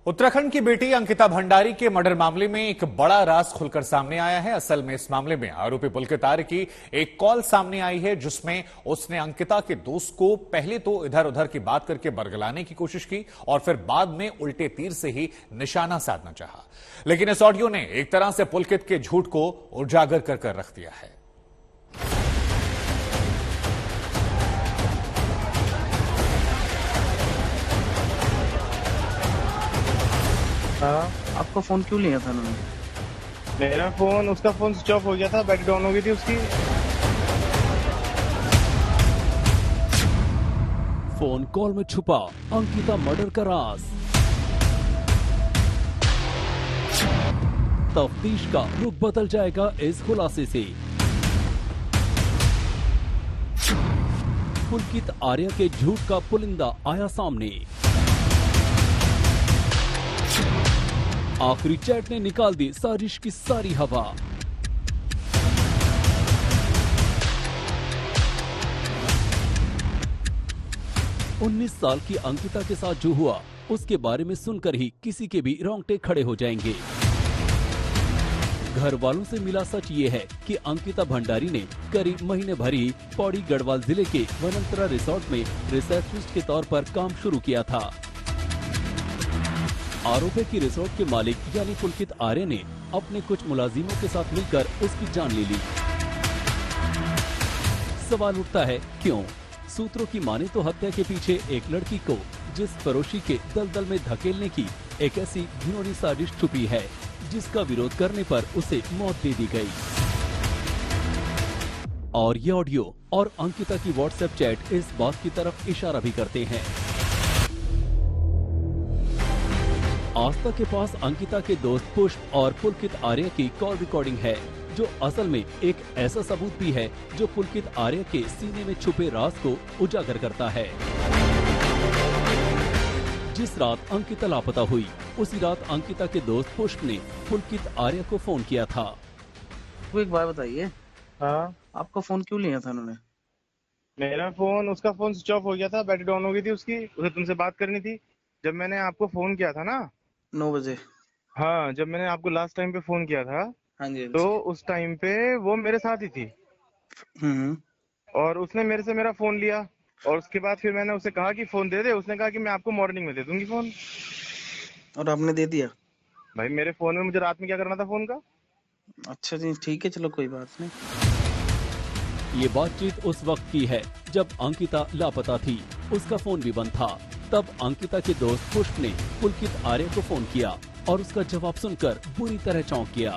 उत्तराखंड की बेटी अंकिता भंडारी के मर्डर मामले में एक बड़ा राज खुलकर सामने आया है। असल में इस मामले में आरोपी पुलकित आर्य की एक कॉल सामने आई है, जिसमें उसने अंकिता के दोस्त को पहले तो इधर उधर की बात करके बरगलाने की कोशिश की और फिर बाद में उल्टे तीर से ही निशाना साधना चाहा। लेकिन इस ऑडियो ने एक तरह से पुलकित के झूठ को उजागर कर रख दिया है। आपका फोन क्यों लिया था उन्होंने? मेरा फोन, उसका फोन स्विच ऑफ हो गया था, बैटरी डाउन हो गई थी उसकी। फोन कॉल में छुपा अंकिता मर्डर का राज। तफ्तीश का रुख बदल जाएगा इस खुलासे से। पुलकित आर्य के झूठ का पुलिंदा आया सामने। आखिरी चैट ने निकाल दी साजिश की सारी हवा। उन्नीस साल की अंकिता के साथ जो हुआ उसके बारे में सुनकर ही किसी के भी रोंगटे खड़े हो जाएंगे। घर वालों से मिला सच ये है कि अंकिता भंडारी ने करीब महीने भर ही पौड़ी गढ़वाल जिले के वनंतरा रिसोर्ट में रिसेप्शनिस्ट के तौर पर काम शुरू किया था। आरोप है कि रिसोर्ट के मालिक यानी पुलकित आर्य ने अपने कुछ मुलाजिमों के साथ मिलकर उसकी जान ले ली। सवाल उठता है क्यों? सूत्रों की माने तो हत्या के पीछे एक लड़की को जिस फरोशी के दलदल में धकेलने की एक ऐसी घिनौनी साजिश छुपी है, जिसका विरोध करने पर उसे मौत दे दी गई। और ये ऑडियो और अंकिता की व्हाट्सएप चैट इस बात की तरफ इशारा भी करते हैं। आस्था के पास अंकिता के दोस्त पुष्प और पुलकित आर्य की कॉल रिकॉर्डिंग है, जो असल में एक ऐसा सबूत भी है जो पुलकित आर्य के सीने में छुपे राज को उजागर करता है। जिस रात अंकिता लापता हुई, उसी रात अंकिता के दोस्त पुष्प ने पुलकित आर्य को फोन किया था। वो एक बात बताइए, हाँ, आपका फोन क्यों लिया था उन्होंने? मेरा फोन, उसका फोन स्विच ऑफ हो गया था, बैटरी डाउन हो गई थी उसकी। उसे तुमसे बात करनी थी। जब मैंने आपको फोन किया था ना 9 बजे। हाँ, जब मैंने आपको लास्ट टाइम पे फोन किया था, हाँ जी। तो उस टाइम पे वो मेरे साथ ही थी और उसने मेरे से मेरा फोन लिया और उसके बाद फिर मैंने उसे कहा कि फोन दे दे। उसने कहा कि मैं आपको मॉर्निंग में दे दूंगी फोन। और आपने दे दिया? भाई मेरे फोन में मुझे रात में क्या करना था फोन का? अच्छा जी, ठीक है, चलो कोई बात नहीं। ये बातचीत उस वक्त की है जब अंकिता लापता थी। उसका फोन भी बंद था। तब अंकिता के दोस्त पुष्प ने पुलकित आर्य को फोन किया और उसका जवाब सुनकर बुरी तरह चौंक गया।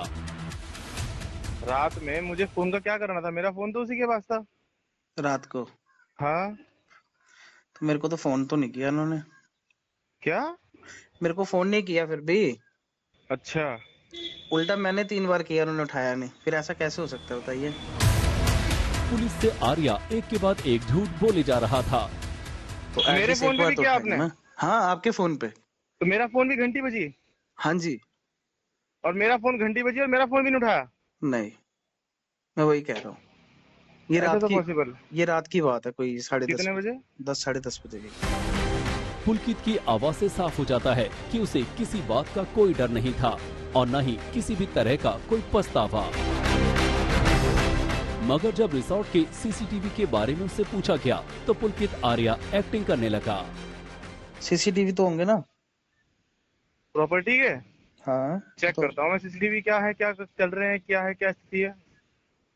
रात में मुझे फोन का क्या करना था? मेरा फोन तो उसी के पास था। रात को? हाँ। तो मेरे को तो फोन तो नहीं किया उन्होंने। क्या? मेरे को फोन नहीं किया फिर भी। अच्छा। उल्टा मैंने 3 बार किया, उन्होंने उठाया नहीं। फिर ऐसा कैसे हो सकता है बताइए? पुलिस से आर्या एक के बाद एक झूठ बोले जा रहा था। तो मेरे एटलीस्ट फोन एक पे बार भी तो किया उठाएंगे आपने? ना। हाँ, आपके फोन पे। तो मेरा फोन भी घंटी बजी हाँ जी। और मेरा फोन घंटी बजी और मेरा फोन भी नहीं उठाया? नहीं, मैं वही कह रहा हूँ। ये ऐसा रात तो की पॉसिबल? ये रात की बात है, कोई 10:30 कितने बजे? 10 साढ़े 10 बजे की। पुलकित की आवाज से साफ हो जाता है कि उसे किसी बात का कोई डर नहीं था और न ही किसी भी तरह का कोई पछतावा। मगर जब रिसोर्ट के सीसीटीवी के बारे में उससे पूछा गया तो पुलकित आर्या एक्टिंग करने लगा। सीसीटीवी तो होंगे ना? प्रॉपर्टी के हाँ, चेक तो करता हूँ मैं सीसीटीवी, क्या है, क्या चल रहे हैं, क्या है, क्या स्थिति है।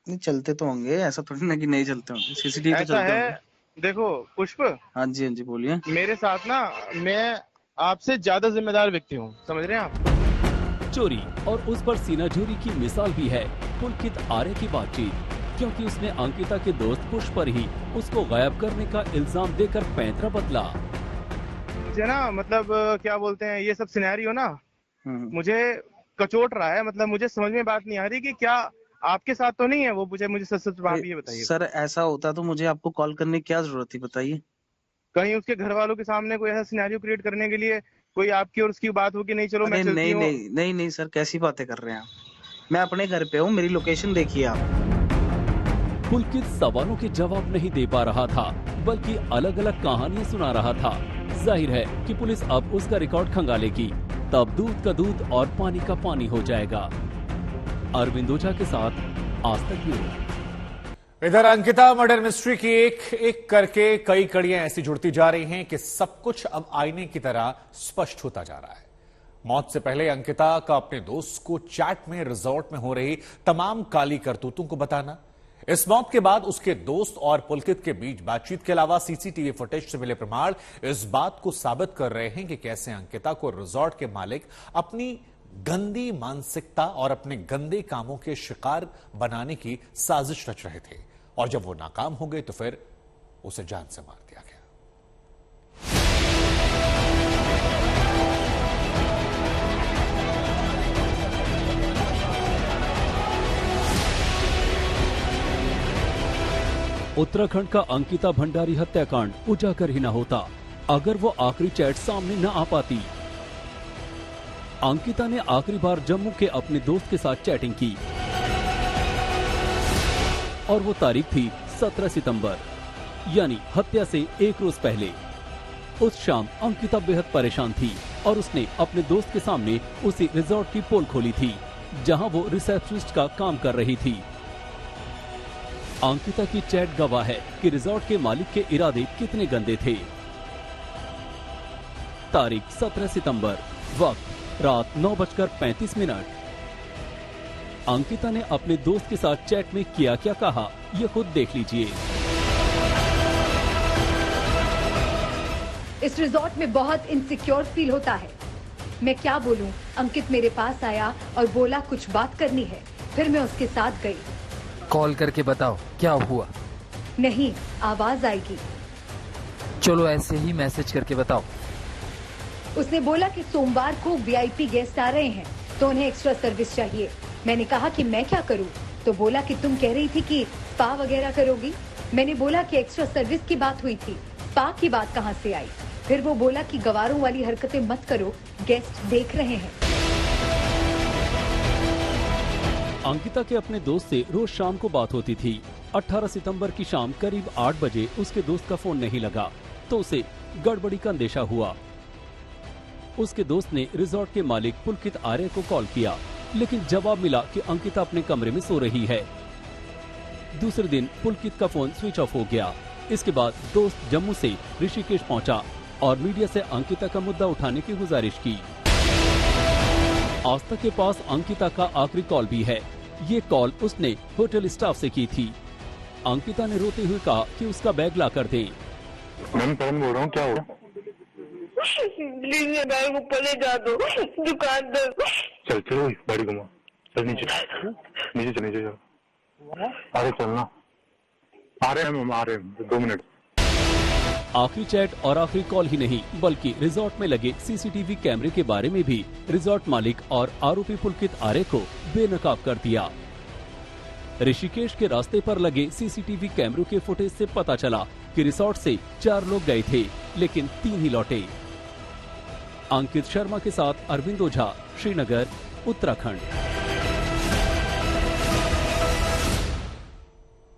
नहीं चलते तो होंगे, ऐसा थोड़ी ना कि नहीं चलते होंगे। सीसीटीवी तो ऐसा चलते है, होंगे। देखो पुष्प, हाँ जी, हाँ जी, बोलिए। मेरे साथ ना, मैं आपसे ज्यादा जिम्मेदार व्यक्ति हूँ, समझ रहे हैं आप? चोरी और उस पर सीनाजोरी की मिसाल भी है पुलकित आर्य की बातचीत, क्योंकि उसने अंकिता के दोस्त पुष्प पर ही उसको गायब करने का इल्जाम देकर पैंतरा बदला। मुझे ना, मतलब क्या बोलते हैं, ये सब सिनेरियो ना मुझे मुझे कचोट रहा है। मतलब मुझे समझ में बात नहीं आ रही कि क्या आपके साथ तो नहीं है वो। मुझे सच सच बात ये बताइए। सर, ऐसा होता तो मुझे आपको कॉल करने की क्या जरूरत थी बताइए? कहीं उसके घर वालों के सामने कोई ऐसा सिनेरियो क्रिएट करने के लिए कोई आपकी और उसकी बात हो कि नहीं चलो मैं अरे चलती नहीं हूँ? नहीं नहीं नहीं सर, कैसी बातें कर रहे हैं आप? मैं अपने घर पे हूँ, मेरी लोकेशन देखिए आप। पुलकित सवालों के जवाब नहीं दे पा रहा था, बल्कि अलग अलग कहानियां सुना रहा था। जाहिर है कि पुलिस अब उसका रिकॉर्ड खंगालेगी। तब दूध का दूध और पानी का पानी हो जाएगा। अरविंद ओझा के साथ आज तक ब्यूरो। इधर अंकिता मर्डर मिस्ट्री की एक एक करके कई कड़ियां ऐसी जुड़ती जा रही हैं कि सब कुछ अब आईने की तरह स्पष्ट होता जा रहा है। मौत से पहले अंकिता का अपने दोस्त को चैट में रिजॉर्ट में हो रही तमाम काली करतूतों को बताना, इस मौत के बाद उसके दोस्त और पुलकित के बीच बातचीत के अलावा सीसीटीवी फुटेज से मिले प्रमाण इस बात को साबित कर रहे हैं कि कैसे अंकिता को रिजॉर्ट के मालिक अपनी गंदी मानसिकता और अपने गंदे कामों के शिकार बनाने की साजिश रच रहे थे, और जब वो नाकाम हो गए तो फिर उसे जान से मार दिया गया। उत्तराखंड का अंकिता भंडारी हत्याकांड उजागर ही न होता अगर वो आखिरी चैट सामने न आ पाती। अंकिता ने आखिरी बार जम्मू के अपने दोस्त के साथ चैटिंग की और वो तारीख थी 17 सितंबर, यानी हत्या से एक रोज पहले। उस शाम अंकिता बेहद परेशान थी और उसने अपने दोस्त के सामने उसी रिजॉर्ट की पोल खोली थी जहां वो रिसेप्शनिस्ट का काम कर रही थी। अंकिता की चैट गवाह है कि रिजॉर्ट के मालिक के इरादे कितने गंदे थे। तारीख 17 सितंबर, वक्त रात 9:35। अंकिता ने अपने दोस्त के साथ चैट में किया क्या कहा, ये खुद देख लीजिए। इस रिजॉर्ट में बहुत इनसिक्योर फील होता है। मैं क्या बोलूं, अंकित मेरे पास आया और बोला कुछ बात करनी है, फिर मैं उसके साथ गई। कॉल करके बताओ क्या हुआ। नहीं, आवाज आएगी। चलो ऐसे ही मैसेज करके बताओ। उसने बोला कि सोमवार को वीआईपी गेस्ट आ रहे हैं तो उन्हें एक्स्ट्रा सर्विस चाहिए। मैंने कहा कि मैं क्या करूं, तो बोला कि तुम कह रही थी कि स्पा वगैरह करोगी। मैंने बोला कि एक्स्ट्रा सर्विस की बात हुई थी, स्पा की बात कहां से आई। फिर वो बोला कि गवारों वाली हरकतें मत करो, गेस्ट देख रहे हैं। अंकिता के अपने दोस्त से रोज शाम को बात होती थी। 18 सितंबर की शाम करीब 8 बजे उसके दोस्त का फोन नहीं लगा तो उसे गड़बड़ी का अंदेशा हुआ। उसके दोस्त ने रिजॉर्ट के मालिक पुलकित आर्य को कॉल किया, लेकिन जवाब मिला कि अंकिता अपने कमरे में सो रही है। दूसरे दिन पुलकित का फोन स्विच ऑफ हो गया। इसके बाद दोस्त जम्मू से ऋषिकेश पहुंचा और मीडिया से अंकिता का मुद्दा उठाने की गुजारिश की। आस्था के पास अंकिता का आखिरी कॉल भी है। ये कॉल उसने होटल स्टाफ से की थी। अंकिता ने रोते हुए कहा कि उसका बैग ला कर दें। मैम पवन बोल रहा हूँ, क्या हो? प्लीज मेरे बैग ऊपर ले जा दो, दुकान पर। चल चलो गाड़ी घुमा, चल नीचे नीचे चल, नीचे चल। अरे चलना, आ रहे हैं, आ रहे हैं, 2 मिनट। आखिरी चैट और आखिरी कॉल ही नहीं बल्कि रिजॉर्ट में लगे सीसीटीवी कैमरे के बारे में भी रिजॉर्ट मालिक और आरोपी पुलकित आर्य को बेनकाब कर दिया। ऋषिकेश के रास्ते पर लगे सीसीटीवी कैमरों के फुटेज से पता चला कि रिसोर्ट से 4 लोग गए थे लेकिन 3 ही लौटे। अंकित शर्मा के साथ अरविंद ओझा, श्रीनगर, उत्तराखंड।